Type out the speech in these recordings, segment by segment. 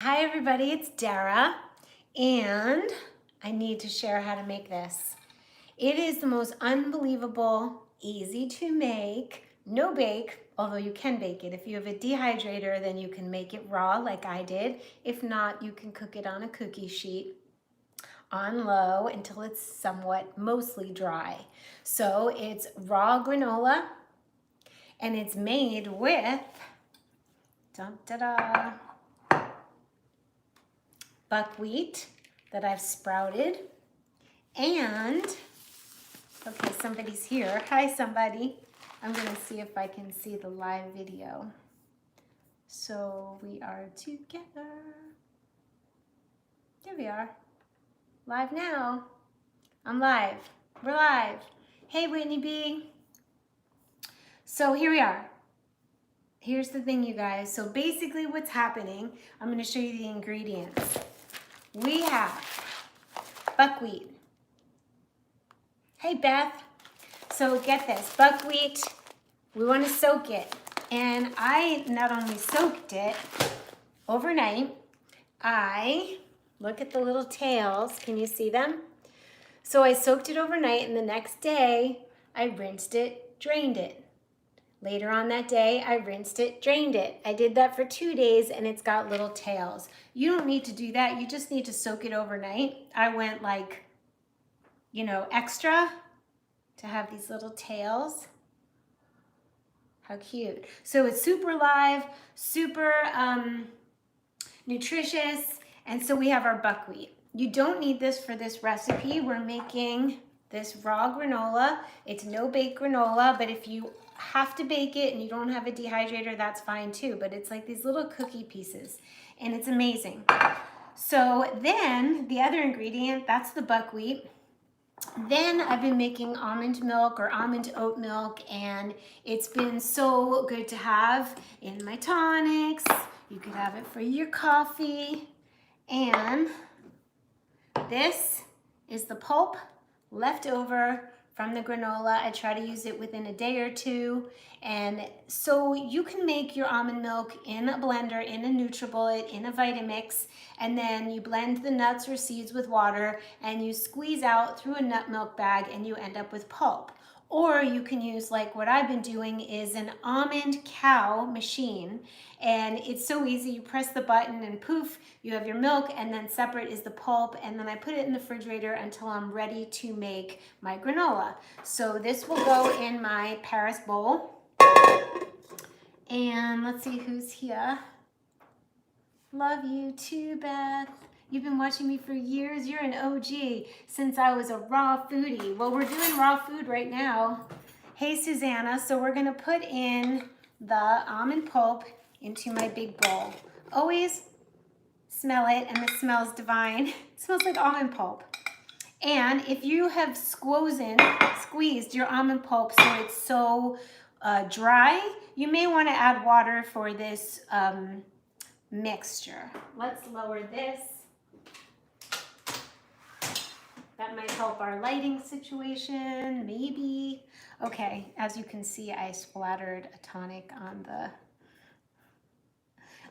Hi everybody, it's Dara, and I need to share how to make this. It is the most unbelievable, easy to make, no bake, although you can bake it. If you have a dehydrator, then you can make it raw like I did. If not, you can cook it on a cookie sheet on low until it's somewhat mostly dry. So it's raw granola, and it's made with, dun-da-da, buckwheat that I've sprouted, and okay, somebody's here. Hi, somebody. I'm gonna see if I can see the live video. So we are together. There we are. Live now. I'm live. We're live. Hey, Whitney B. So here we are. Here's the thing, you guys. So basically what's happening, I'm gonna show you the ingredients. We have buckwheat. Hey, Beth. So get this, buckwheat, we want to soak it. And I not only soaked it overnight, I, look at the little tails, can you see them? So I soaked it overnight, and the next day I rinsed it, drained it. Later on that day, I rinsed it, drained it. I did that for 2 days, and it's got little tails. You don't need to do that. You just need to soak it overnight. I went like, extra to have these little tails. How cute. So it's super live, super nutritious, and so we have our buckwheat. You don't need this for this recipe. We're making this raw granola. It's no bake granola, but if you have to bake it and you don't have a dehydrator, that's fine too. But it's like these little cookie pieces, and it's amazing. So then the other ingredient, that's the buckwheat. Then I've been making almond milk or almond oat milk, and it's been so good to have in my tonics. You could have it for your coffee. And this is the pulp left over from the granola. I try to use it within a day or two. And so you can make your almond milk in a blender, in a NutriBullet, in a Vitamix, and then you blend the nuts or seeds with water and you squeeze out through a nut milk bag and you end up with pulp. Or you can use, like what I've been doing, is an almond cow machine. And it's so easy. You press the button and poof, you have your milk, and then separate is the pulp. And then I put it in the refrigerator until I'm ready to make my granola. So this will go in my Paris bowl. And let's see who's here. Love you too, Beth. You've been watching me for years. You're an OG since I was a raw foodie. Well, we're doing raw food right now. Hey, Susanna. So we're going to put in the almond pulp into my big bowl. Always smell it, and it smells divine. It smells like almond pulp. And if you have squeezed your almond pulp so it's so dry, you may want to add water for this mixture. Let's lower this. That might help our lighting situation, maybe. Okay, as you can see, I splattered a tonic on the...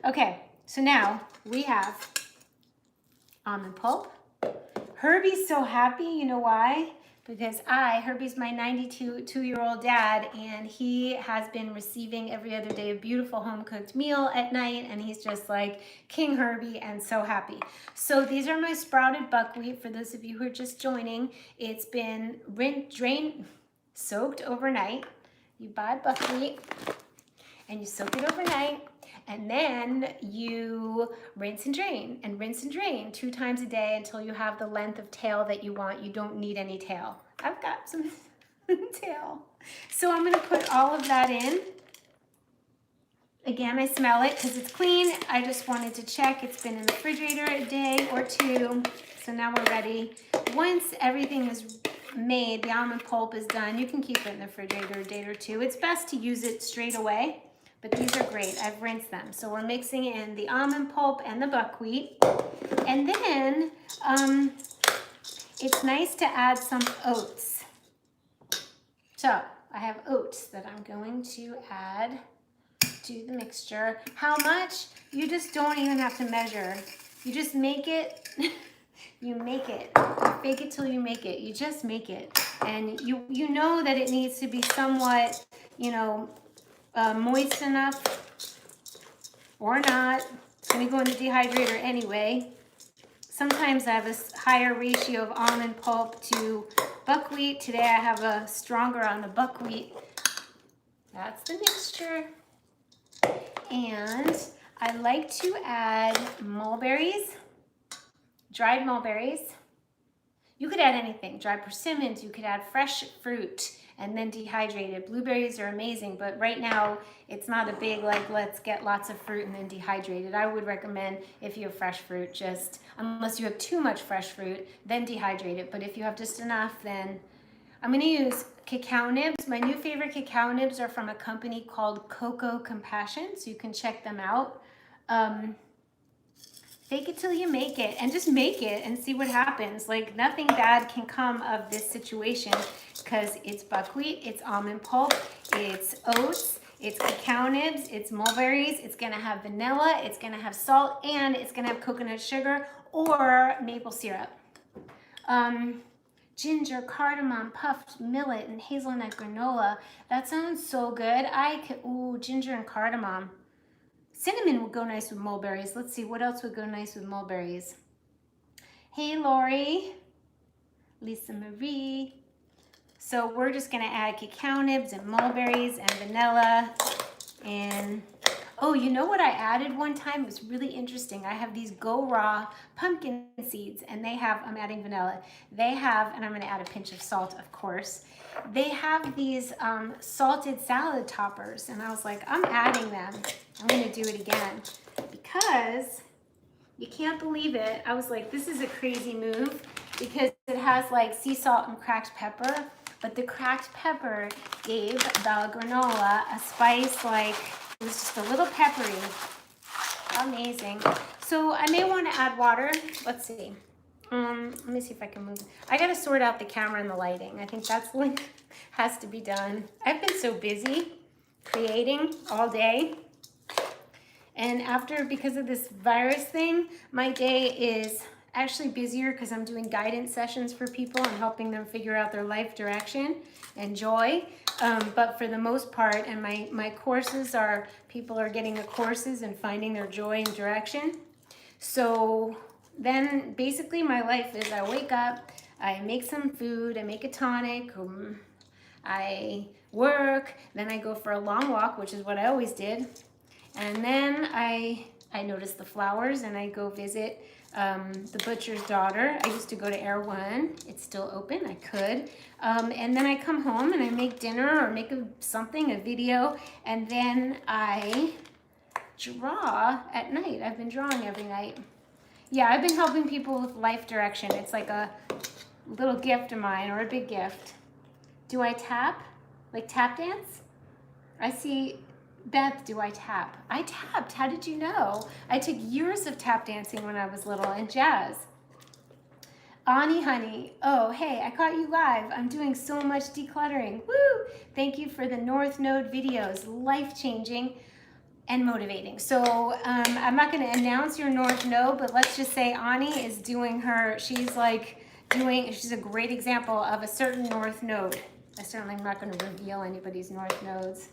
Okay, so now we have almond pulp. Herbie's so happy, you know why? Because Herbie's my 92-year-old dad, and he has been receiving every other day a beautiful home-cooked meal at night, and he's just like King Herbie and so happy. So these are my sprouted buckwheat. For those of you who are just joining, it's been drained, soaked overnight. You buy buckwheat, and you soak it overnight, and then you rinse and drain 2 times a day until you have the length of tail that you want. You don't need any tail. I've got some tail. So I'm gonna put all of that in. Again, I smell it because it's clean. I just wanted to check. It's been in the refrigerator a day or 2. So now we're ready. Once everything is made, the almond pulp is done, you can keep it in the refrigerator a day or 2. It's best to use it straight away. But these are great. I've rinsed them. So we're mixing in the almond pulp and the buckwheat. And then it's nice to add some oats. So I have oats that I'm going to add do the mixture. How much? You just don't even have to measure. You just make it. You make it. You fake it till you make it. You just make it. And you know that it needs to be somewhat, you know, moist enough or not. It's going to go in the dehydrator anyway. Sometimes I have a higher ratio of almond pulp to buckwheat. Today I have a stronger on the buckwheat. That's the mixture. And I like to add mulberries, dried mulberries. You could add anything, dried persimmons, you could add fresh fruit and then dehydrated. Blueberries are amazing, but right now it's not a big, like, let's get lots of fruit and then dehydrate it. I would recommend, if you have fresh fruit, just, unless you have too much fresh fruit, then dehydrate it. But if you have just enough, then I'm gonna use cacao nibs. My new favorite cacao nibs are from a company called Cocoa Compassion, so you can check them out. Fake it till you make it, and just make it and see what happens. Like, nothing bad can come of this situation because it's buckwheat, it's almond pulp, it's oats, it's cacao nibs, it's mulberries, it's gonna have vanilla, it's gonna have salt, and it's gonna have coconut sugar or maple syrup. Ginger, cardamom, puffed millet, and hazelnut granola. That sounds so good. Ooh, ginger and cardamom. Cinnamon would go nice with mulberries. Let's see, what else would go nice with mulberries? Hey, Lori, Lisa Marie. So we're just gonna add cacao nibs and mulberries and vanilla. And, oh, you know what I added one time? It was really interesting. I have these Go Raw pumpkin seeds, and they have, I'm adding vanilla. They have, and I'm gonna add a pinch of salt, of course. They have these salted salad toppers, and I was like, I'm adding them. I'm gonna do it again because you can't believe it. I was like, this is a crazy move because it has like sea salt and cracked pepper, but the cracked pepper gave the granola a spice, like it was just a little peppery. Amazing. So I may want to add water. Let's see. Let me see if I can move. I gotta sort out the camera and the lighting. I think that's what has to be done. I've been so busy creating all day. And because of this virus thing, my day is actually busier because I'm doing guidance sessions for people and helping them figure out their life direction and joy. But for the most part, and my courses are, people are getting the courses and finding their joy and direction. So then basically my life is I wake up, I make some food, I make a tonic, I work, then I go for a long walk, which is what I always did. And then I notice the flowers and I go visit the butcher's daughter. I used to go to Air One. It's still open, I could. And then I come home and I make dinner or make a video, and then I draw at night. I've been drawing every night. Yeah, I've been helping people with life direction. It's like a little gift of mine, or a big gift. Do I tap? Like tap dance? I see, Beth, do I tap? I tapped. How did you know? I took years of tap dancing when I was little, and jazz. Ani honey, oh, hey, I caught you live. I'm doing so much decluttering. Woo! Thank you for the North Node videos. Life-changing and motivating. So I'm not going to announce your North Node, but let's just say Ani is doing she's a great example of a certain North Node. I certainly am not going to reveal anybody's North Nodes,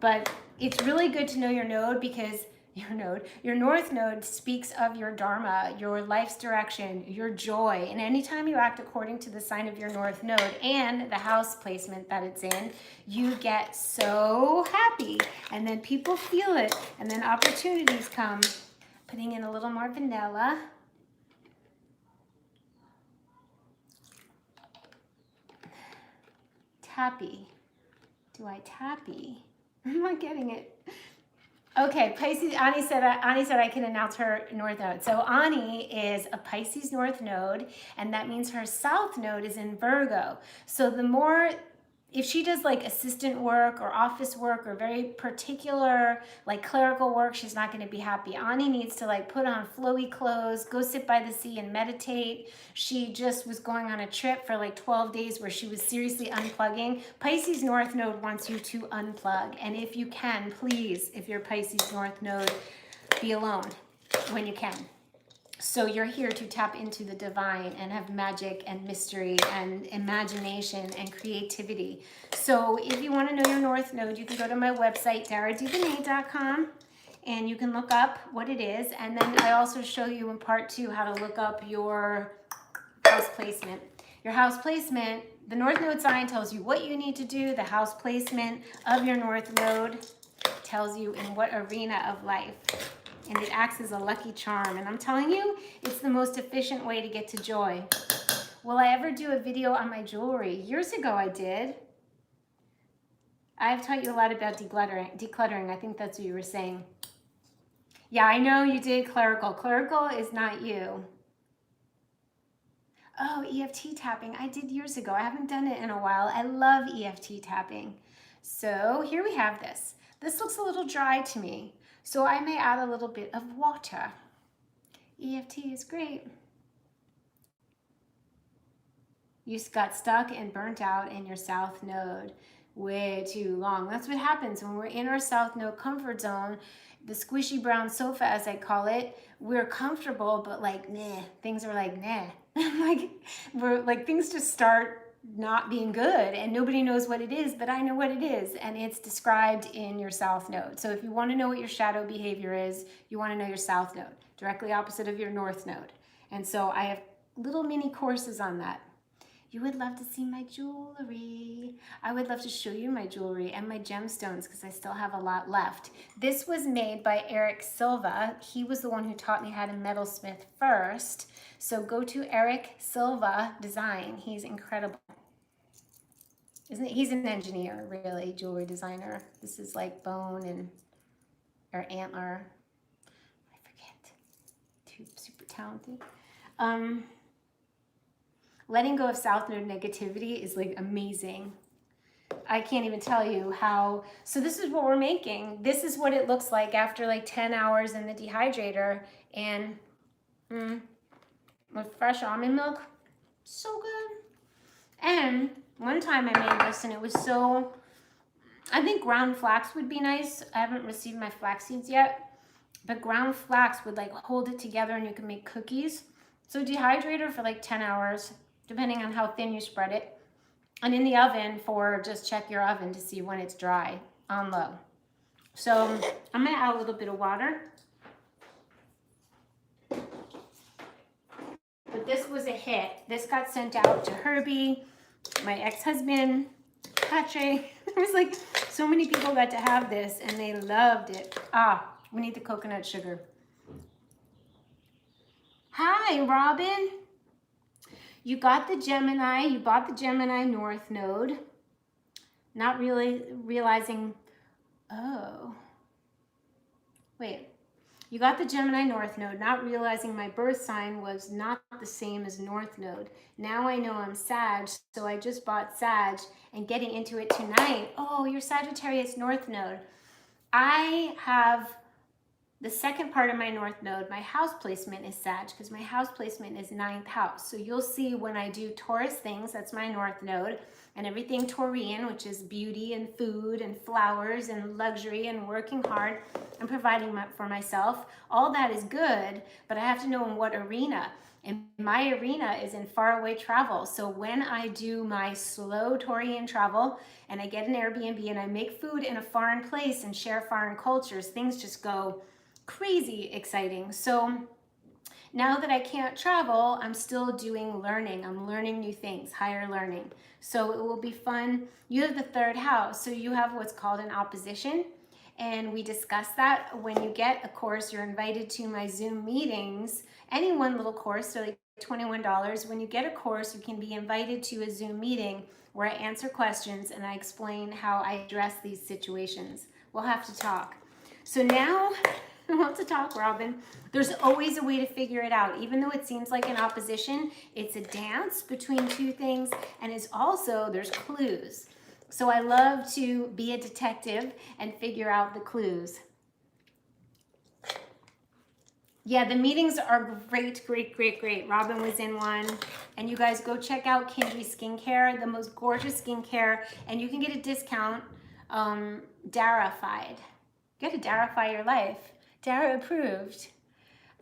but it's really good to know your node, because your North Node speaks of your Dharma, your life's direction, your joy. And anytime you act according to the sign of your North Node and the house placement that it's in, you get so happy. And then people feel it. And then opportunities come. Putting in a little more vanilla. Tappy. Do I tappy? I'm not getting it. Okay, Pisces, Ani said I can announce her North Node. So Ani is a Pisces North Node, and that means her South Node is in Virgo. So the more if she does like assistant work or office work or very particular like clerical work, she's not going to be happy. Ani needs to like put on flowy clothes, go sit by the sea and meditate. She just was going on a trip for like 12 days where she was seriously unplugging. Pisces North Node wants you to unplug. And if you can, please, if you're Pisces North Node, be alone when you can. So you're here to tap into the divine and have magic and mystery and imagination and creativity. So if you want to know your North Node, you can go to my website, DARA'S, and you can look up what it is. And then I also show you in part 2 how to look up your house placement. Your house placement, the North Node sign tells you what you need to do. The house placement of your North Node tells you in what arena of life. And it acts as a lucky charm. And I'm telling you, it's the most efficient way to get to joy. Will I ever do a video on my jewelry? Years ago I did. I've taught you a lot about decluttering. I think that's what you were saying. Yeah, I know you did clerical. Clerical is not you. Oh, EFT tapping. I did years ago. I haven't done it in a while. I love EFT tapping. So here we have this. This looks a little dry to me. So I may add a little bit of water. EFT is great. You got stuck and burnt out in your South Node way too long. That's what happens when we're in our South Node comfort zone, the squishy brown sofa, as I call it. We're comfortable, but like, nah, things are like, nah. like things just start not being good and nobody knows what it is, but I know what it is, and it's described in your South Node. So if you want to know what your shadow behavior is, you want to know your South Node, directly opposite of your North Node. And so I have little mini courses on that. You would love to see my jewelry. I would love to show you my jewelry and my gemstones because I still have a lot left. This was made by Eric Silva. He was the one who taught me how to metalsmith first. So go to Eric Silva Design. He's incredible. Isn't it? He's an engineer, really, jewelry designer. This is like bone or antler. I forget. Super talented. Letting go of South Node negativity is like amazing. I can't even tell you how. So this is what we're making. This is what it looks like after like 10 hours in the dehydrator, and with fresh almond milk, so good. And one time I made this and it was so, I think ground flax would be nice. I haven't received my flax seeds yet, but ground flax would like hold it together and you can make cookies. So dehydrator for like 10 hours, depending on how thin you spread it. And in the oven for, just check your oven to see when it's dry, on low. So I'm gonna add a little bit of water. But this was a hit. This got sent out to Herbie, my ex-husband, Patrick. There was like so many people got to have this and they loved it. Ah, we need the coconut sugar. Hi, Robin. You got the Gemini, you bought the Gemini North Node, not really realizing, oh, wait. You got the Gemini North Node, not realizing my birth sign was not the same as North Node. Now I know I'm Sag, so I just bought Sag and getting into it tonight. Oh, you're Sagittarius North Node. I have the second part of my North Node, my house placement is Sag because my house placement is 9th house. So you'll see when I do Taurus things, that's my North Node, and everything Taurian, which is beauty and food and flowers and luxury and working hard and providing for myself. All that is good, but I have to know in what arena. And my arena is in faraway travel. So when I do my slow Taurian travel and I get an Airbnb and I make food in a foreign place and share foreign cultures, things just go crazy exciting. So now that I can't travel, I'm still doing learning. I'm learning new things, higher learning. So it will be fun. You have the 3rd house, so you have what's called an opposition. And we discussed that. When you get a course, you're invited to my Zoom meetings. Any one little course, so like $21. When you get a course, you can be invited to a Zoom meeting where I answer questions and I explain how I address these situations. We'll have to talk. So now, I want to talk, Robin. There's always a way to figure it out. Even though it seems like an opposition, it's a dance between two things, and it's also, there's clues. So I love to be a detective and figure out the clues. Yeah, the meetings are great, great, great, great. Robin was in one. And you guys go check out Cringy Skincare, the most gorgeous skincare. And you can get a discount, Darafied. You got to Darify your life. Dara approved.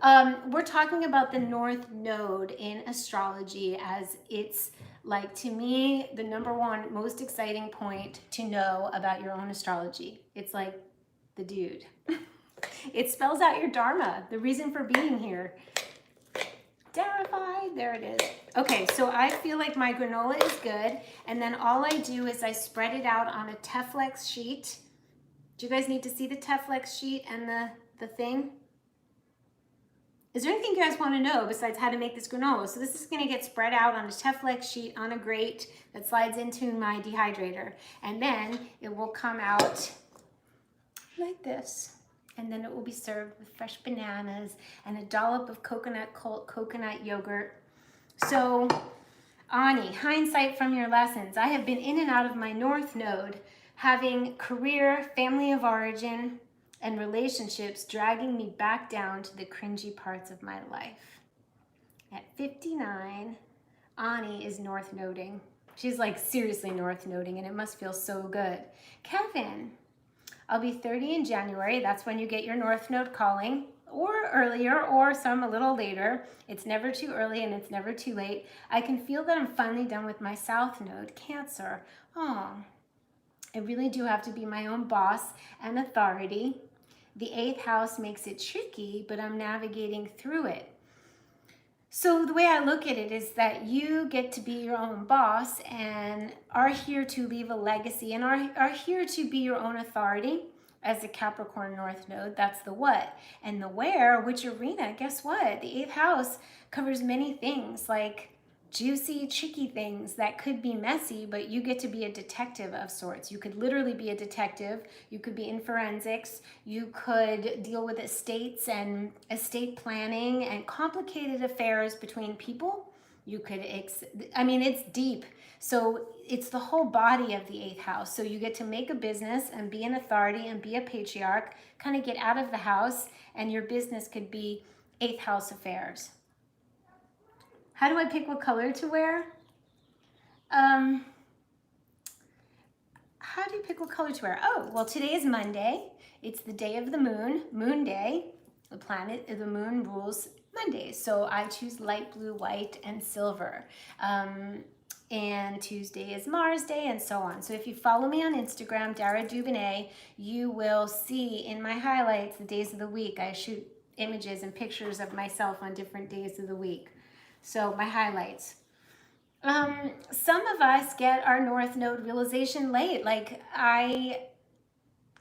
We're talking about the North Node in astrology, as it's, like, to me, the #1 most exciting point to know about your own astrology. It's like the dude. It spells out your dharma, the reason for being here. Darify, there it is. Okay, so I feel like my granola is good, and then all I do is I spread it out on a Teflon sheet. Do you guys need to see the Teflon sheet and the thing? Is there anything you guys want to know besides how to make this granola? So this is going to get spread out on a Teflon sheet on a grate that slides into my dehydrator. And then it will come out like this. And then it will be served with fresh bananas and a dollop of coconut yogurt. So, Ani, hindsight from your lessons. I have been in and out of my North Node, having career, family of origin, and relationships dragging me back down to the cringy parts of my life. At 59, Ani is North Noding. She's like seriously North Noding, and it must feel so good. Kevin, I'll be 30 in January. That's when you get your North Node calling, or earlier, or some a little later. It's never too early and it's never too late. I can feel that I'm finally done with my South Node, Cancer. Oh, I really do have to be my own boss and authority. The 8th house makes it tricky, but I'm navigating through it. So the way I look at it is that you get to be your own boss and are here to leave a legacy and are here to be your own authority as a Capricorn North Node. That's the what. And the where, which arena, guess what? The 8th house covers many things, like juicy, tricky things that could be messy, but you get to be a detective of sorts. You could literally be a detective. You could be in forensics. You could deal with estates and estate planning and complicated affairs between people. You could, I mean, it's deep. So it's the whole body of the 8th house. So you get to make a business and be an authority and be a patriarch, kind of get out of the house, and your business could be 8th house affairs. How do I pick what color to wear? How do you pick what color to wear? Oh, well, today is Monday. It's the day of the moon, Moon Day. The moon rules Mondays. So I choose light blue, white, and silver. And Tuesday is Mars Day, and so on. So if you follow me on Instagram, Dara Dubonnet, you will see in my highlights the days of the week. I shoot images and pictures of myself on different days of the week. So my highlights. Some of us get our North Node realization late. Like, I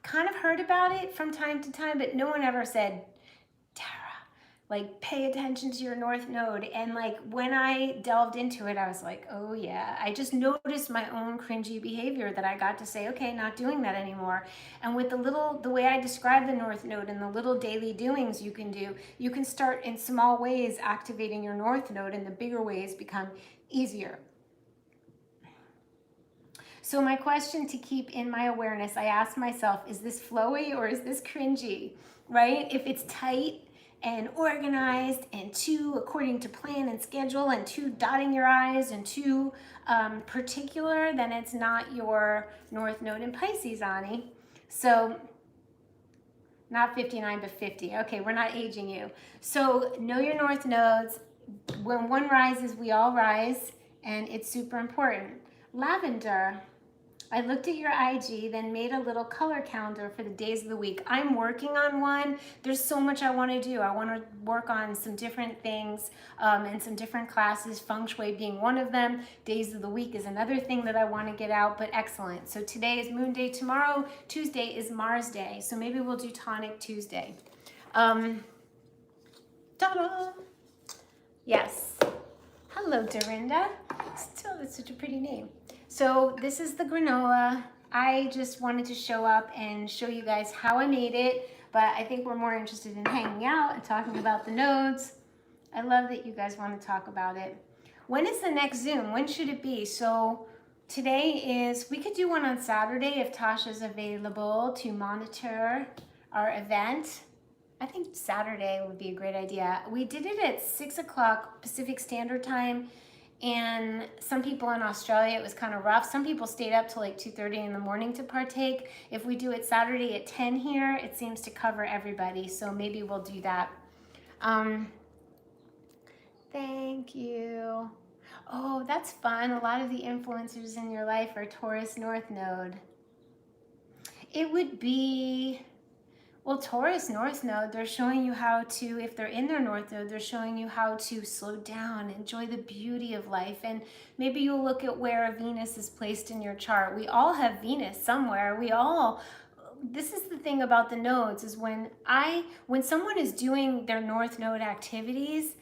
kind of heard about it from time to time, but no one ever said, Tara, like, pay attention to your North Node. And like, when I delved into it, I was like, oh yeah, I just noticed my own cringy behavior that I got to say, okay, not doing that anymore. And with the way I describe the North Node and the little daily doings you can do, you can start in small ways activating your North Node, and the bigger ways become easier. So my question to keep in my awareness, I ask myself, is this flowy or is this cringy, right? If it's tight and organized and too according to plan and schedule and too dotting your I's and too particular, then it's not your North Node in Pisces, Ani. So not 59, but 50. Okay, we're not aging you. So know your North Nodes. When one rises, we all rise, and it's super important. Lavender. I looked at your IG, then made a little color calendar for the days of the week. I'm working on one. There's so much I want to do. I want to work on some different things and some different classes, feng shui being one of them. Days of the week is another thing that I want to get out, but excellent. So today is Moon Day. Tomorrow, Tuesday, is Mars Day. So maybe we'll do Tonic Tuesday. Ta-da! Yes. Hello, Dorinda. Still, that's such a pretty name. So this is the granola. I just wanted to show up and show you guys how I made it, but I think we're more interested in hanging out and talking about the nodes. I love that you guys want to talk about it. When is the next Zoom? When should it be? So Today is, we could do one on Saturday if Tasha's available to monitor our event. I think Saturday would be a great idea. We did it at 6 o'clock Pacific Standard Time, and some people in Australia, it was kind of rough. Some people stayed up till like 2:30 in the morning to partake. If we do it Saturday at 10 here, it seems to cover everybody, so maybe we'll do that. Thank you. Oh, that's fun. A lot of the influencers in your life are Taurus North Node. It would be, well, Taurus North Node, they're showing you how to, if they're in their North Node, they're showing you how to slow down, enjoy the beauty of life. And maybe you'll look at where Venus is placed in your chart. We all have Venus somewhere. This is the thing about the nodes, is when someone is doing their North Node activities,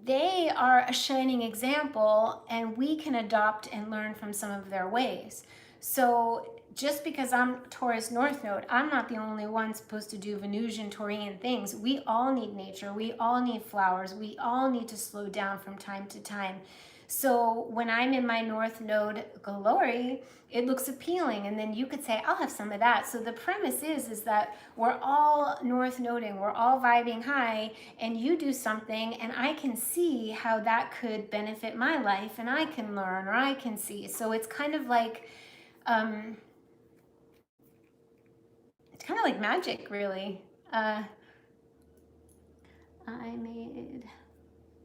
they are a shining example, and we can adopt and learn from some of their ways. So just because I'm Taurus North Node, I'm not the only one supposed to do Venusian, Taurian things. We all need nature. We all need flowers. We all need to slow down from time to time. So when I'm in my North Node glory, it looks appealing, and then you could say, I'll have some of that. So the premise is that we're all North Noding, we're all vibing high, and you do something, and I can see how that could benefit my life, and I can learn, or I can see. So it's kind of like, magic, really.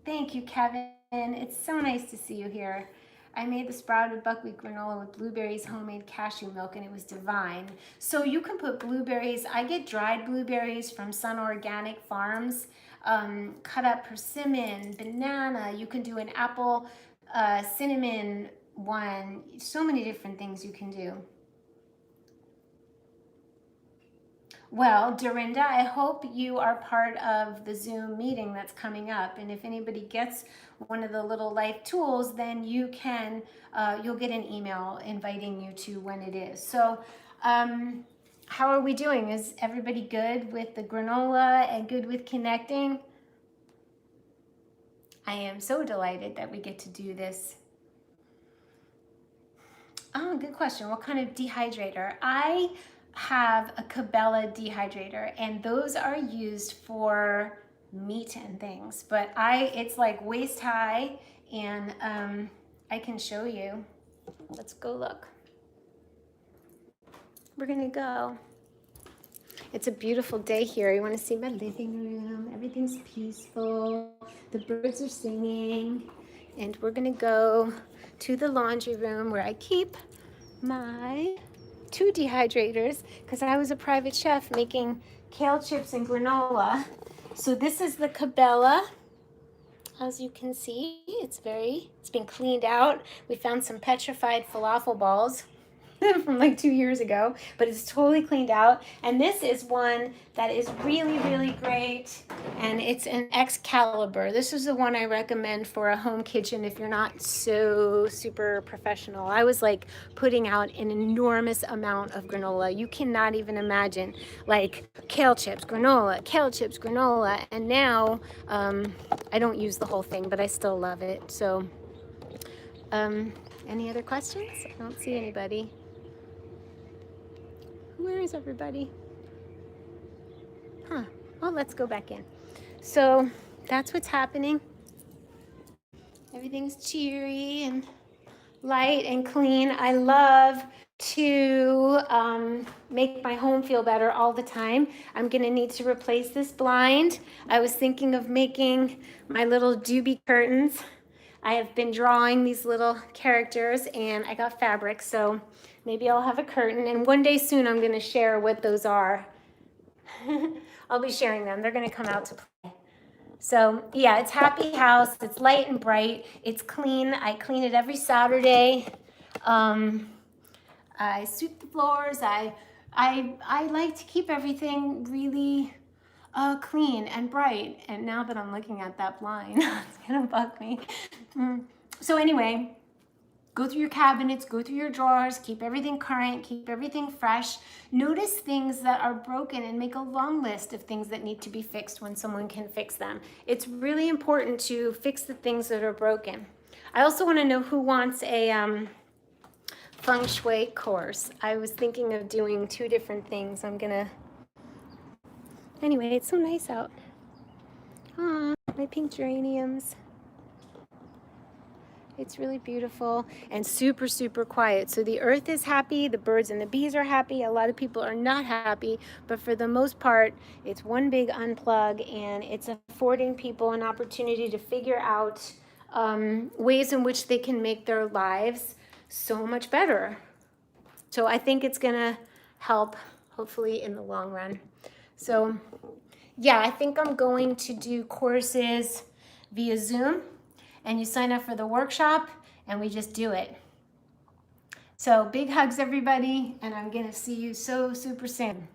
Thank you, Kevin. It's so nice to see you here. I made the sprouted buckwheat granola with blueberries, homemade cashew milk, and it was divine. So you can put blueberries. I get dried blueberries from Sun Organic Farms, cut up persimmon, banana. You can do an apple cinnamon one. So many different things you can do. Well, Dorinda, I hope you are part of the Zoom meeting that's coming up. And if anybody gets one of the little life tools, then you can, you'll get an email inviting you to when it is. So how are we doing? Is everybody good with the granola and good with connecting? I am so delighted that we get to do this. Oh, good question. What kind of dehydrator? I have a Cabela dehydrator, and those are used for meat and things, but it's like waist high, and I can show you. Let's go look. We're gonna go. It's a beautiful day here. You want to see my living room? Everything's peaceful. The birds are singing, and we're gonna go to the laundry room where I keep my 2 dehydrators, because I was a private chef making kale chips and granola. So this is the Cabela. As you can see, it's been cleaned out. We found some petrified falafel balls from like 2 years ago, but it's totally cleaned out. And this is one that is really, really great, and it's an Excalibur. This is the one I recommend for a home kitchen if you're not so super professional. I was like putting out an enormous amount of granola. You cannot even imagine, like kale chips, granola, and now I don't use the whole thing, but I still love it. So any other questions? I don't see anybody. Where is everybody? Huh. Well, let's go back in. So that's what's happening. Everything's cheery and light and clean. I love to make my home feel better all the time. I'm gonna need to replace this blind. I was thinking of making my little doobie curtains. I have been drawing these little characters, and I got fabric, so maybe I'll have a curtain, and one day soon I'm gonna share what those are. I'll be sharing them. They're gonna come out to play. So yeah, it's happy house. It's light and bright. It's clean. I clean it every Saturday. I sweep the floors. I like to keep everything really clean and bright. And now that I'm looking at that blind, it's gonna bug me. So anyway, go through your cabinets, go through your drawers, keep everything current, keep everything fresh. Notice things that are broken and make a long list of things that need to be fixed when someone can fix them. It's really important to fix the things that are broken. I also want to know who wants a feng shui course. I was thinking of doing 2 different things. Anyway, it's so nice out. Aw, my pink geraniums. It's really beautiful and super, super quiet. So the earth is happy, the birds and the bees are happy. A lot of people are not happy, but for the most part, it's one big unplug, and it's affording people an opportunity to figure out ways in which they can make their lives so much better. So I think it's gonna help, hopefully, in the long run. So yeah, I think I'm going to do courses via Zoom, and you sign up for the workshop and we just do it. So big hugs, everybody, and I'm gonna see you so super soon.